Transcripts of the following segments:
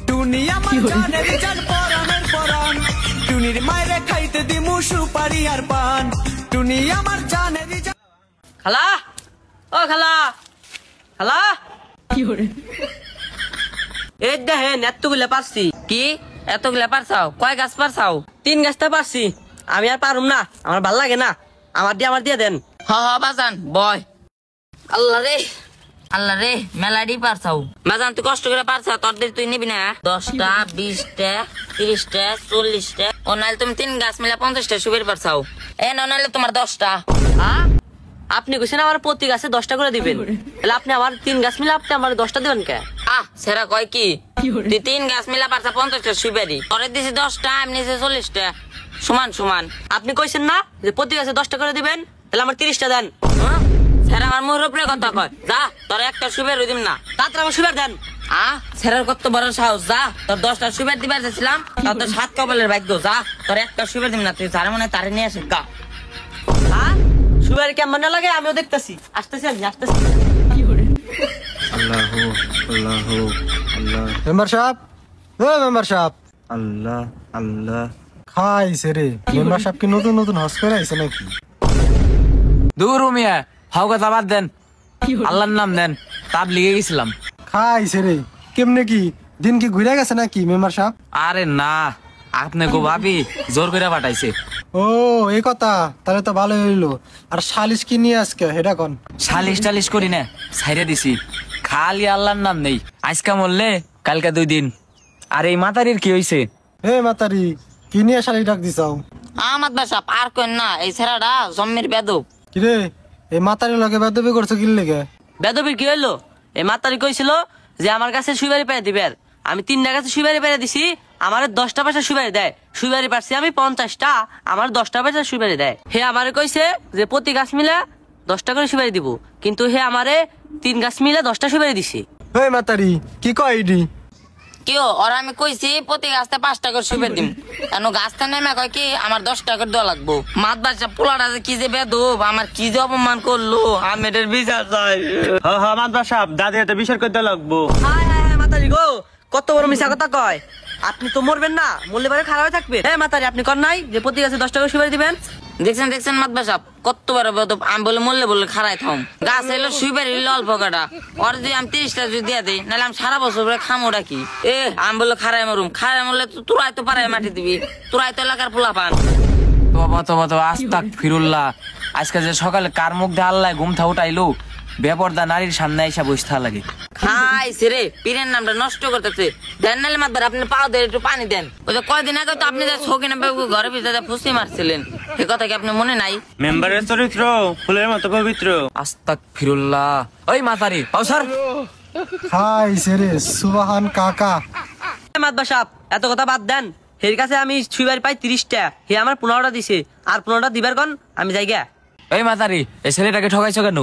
টুনি আমার জানের জান পরানের পরান টুনির মায়েরে খাইতে দিমু সুপারি আর পান টুনি আমার জানের জান। খালা ও খালা খালা কি করে এই দেখেন এতগুলা পারছি। কি এতগুলা পারছাও? কয় গাছ পারছাও? 3 গাছটা পারছি। আমি আর পারুম না, আমার ভাল লাগে না। আমার দিয়ে দেন। হ বাজান বয়। আল্লাহ রে মেলাডি পারছাও বাজান, তুই কষ্ট করে পারছা, তোর দিয়ে তুই নিবি না 10টা 20টা 30টা 40টা ও নাহলে তুমি 3 গাছ মিলে 50টা সুপারি পারছাও। এ নাহলে তোমার 10টা। আপনি কইছেন আমার প্রতি গাছে 10টা করে দিবেন, তাহলে আপনি আমার 3 গাছ মিলে আপনি আমার 10টা দিবেন কে? সেরা কয় কি তুই 3 গাছ মিলে পারছা 50টা সুপারি, তোরে দিছি 10টা, আমি নিছি 40টা, সমান সমান। আপনি কইছেন না যে প্রতি গাছে 10টা করে দিবেন, তাহলে আমার 30টা দেন। সেরা আমার মুখের উপরে কথা কয়, যা তোর একটা সুপারি দিম না। তাড়াতাড়ি আমার সুপারি দেন। সেরার কত বড় সাহস, যা তোর 10টা সুপারি দিবার যাচ্ছিলাম, তোর 7 কপালের ভাগ্য, যা তোর একটা সুপারি দিম না। তুই যারে মনে তারে নিয়ে আসে গা। সুপারি কেমন না লাগে আমিও দেখতেছি, আসতেছি আমি আসতেছি। কি করে আল্লাহু আল্লাহু আল্লাহ। মেম্বার সাহেব, ও মেম্বার সাহেব, আল্লাহ আল্লাহ। খাইছে রে মেম্বার সাহেব, কি নতুন নতুন হস করে আইছে নাকি? দূর মিয়া, হাও কথা বাদ দেন, আল্লাহর নাম দেন। তাব লিগে গেছিলাম। খাইছে রে কেমনে, কি দিন কি ঘুরে গেছে নাকি মেম্বার সাহেব? আরে না, আপনি গো ভাবি জোর করে পাঠাইছে। ও এই কথা, তাহলে তো ভালো হইলো। আর সালিশ কি নিয়ে আজকে এটা কোন? সালিশ টালিশ করি না, ছাইরে দিছি। খালি আল্লাহর নাম নেই। আজকা মরলে কালকে 2 দিন। আর এই মাতারির কি হইছে? হে মাতারি, কি নিয়ে সালিশ ডাক দিছাও? আমার বাসা আর কই না, এই ছেড়াটা জম্মের বেদব। কিরে এই মাতারির লগে বেদবি করছো কি লেগে? বেদবির কি হইলো? এই মাতারি কইছিল যে আমার কাছে সুপারি পেয়ে দিবে। আমি 3টা গাছে সুপারি পেয়ে দিছি, আমার 10টা পয়সা সুপারি দেয়। সুপারি পারছি আমি 50টা, আমার 10টা পয়সা সুপারি দেয়। হে আমারে কইছে যে প্রতি গাছ মিলে 10টা করে সুপারি দিব, কিন্তু হে আমারে 3 গাছ মিলে 10টা সুপারি দিছে। হে মাতারি কি কয় এডি? কেউ ওরা আমি কইছি প্রতি গাছতে 5টা করে সুপারি দিম, কেন গাছটা নেমে কয় কি আমার 10টা করে দেওয়া লাগবো। মাত বাচ্চা পোলাটা যে কি যে বেদব, আমার কি যে অপমান করলো, আমি এটার বিচার চাই। মাদবা সাহেব, দাদি এটা বিচার করতে লাগবো। হায় হায় হায় মাতারি গো, কত বড় মিছা কথা কয়। আপনি তো মরবেন না, মরলে পরে খারাপ থাকবে। হ্যাঁ মাতারি, আপনি কর নাই যে প্রতি গাছে 10টা করে সুপারি দিবেন? দেখছেন মাতবা সাহেব কত বড় বেদব। আমি বলে বললে খারাই থাম, গাছ এলো সুপারি হইলো অল্প কাটা, ওর যদি আমি 30টা যদি দিয়ে দিই, নাহলে আমি সারা বছর পরে খামোটা কি। আমি বললো খারাই মারুম, খারাই মারলে তোরাই তো পারাই মাটি দিবি, তোরাই তো এলাকার পোলা পান। তো আস্তাক ফিরুল্লাহ। আজকে যে সকালে কার মুখ দিয়ে আল্লাহ ঘুমথা উঠাইলো, বেপরদা নারীর সামনে আইসা বসতে লাগে। খাইছে রে, পীরের নামটা নষ্ট করতেছে। দেন নাহলে মাতবার আপনি পাও দিয়ে একটু পানি দেন। ওই যে কয়দিন আগে তো আপনি ছকিনা ঘরে ভিতরে ফুসি মারছিলেন, সে কথা কি আপনি মনে নাই? মেম্বারের চরিত্র ফুলের মতো পবিত্র। আস্তাক ফিরুল্লাহ। ওই মাতারি পাও স্যার। খাইছে রে সুবহান কাকা। মাতবা সাহেব এত কথা বাদ দেন। এর কাছে আমি সুপারি পাই 30টা, হে আমার 15টা দিছে, আর 15টা দিবার কোন আমি যাই গা। এই মাতারি, এই ছেলেটাকে ঠকাইছো কেন?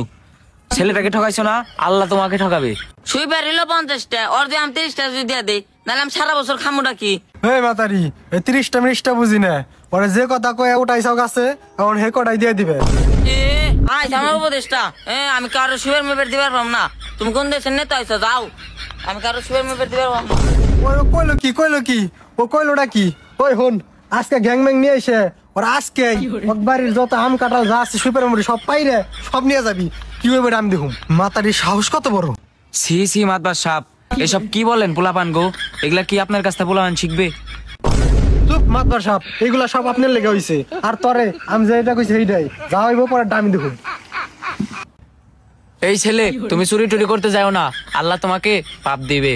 ছেলেটাকে ঠকাইছো না, আল্লাহ তোমাকে ঠকাবে। সুইপার হইলো 50টা, ওর দিয়ে আমি 30টা যদি দিয়ে দিই, নাহলে আমি সারা বছর খামোটা কি। হে মাতারি, এই 30টা মিনিটটা বুঝি না, ওরা যে কথা কয়ে উঠাইছাও গাছে এখন হে কটাই দিয়ে দিবে। আমার উপদেশটা আমি কারো সুপার মেপের দিবার পারলাম না। তুমি কোন দেশের নেতা হয়েছো? যাও, আমি কারো সুপার মেপের দিবার পারলাম না। ওই কইলো কি ও কইলোটা কি? ওই হন আজকে গ্যাং ম্যাং নিয়ে এসে ওরা আজকে বাড়ির যত আম কাঁঠাল যা আছে সুপার মুড়ি সব পাইরে সব নিয়ে যাবি। কি হইবে আমি দেখুন। মাতারির সাহস কত বড়। সি মাতবা সাহেব, এসব কি বলেন পোলাপান গো? এগুলা কি আপনার কাছ থেকে পোলাপান শিখবে? চুপ মাতবার সাহেব, এগুলা সব আপনার লেগে হইছে। আর তরে আমি যেটা কইছি সেইটাই যা হইব পরে দামি দেখুন। এই ছেলে, তুমি চুরি টুরি করতে যাও না, আল্লাহ তোমাকে পাপ দিবে।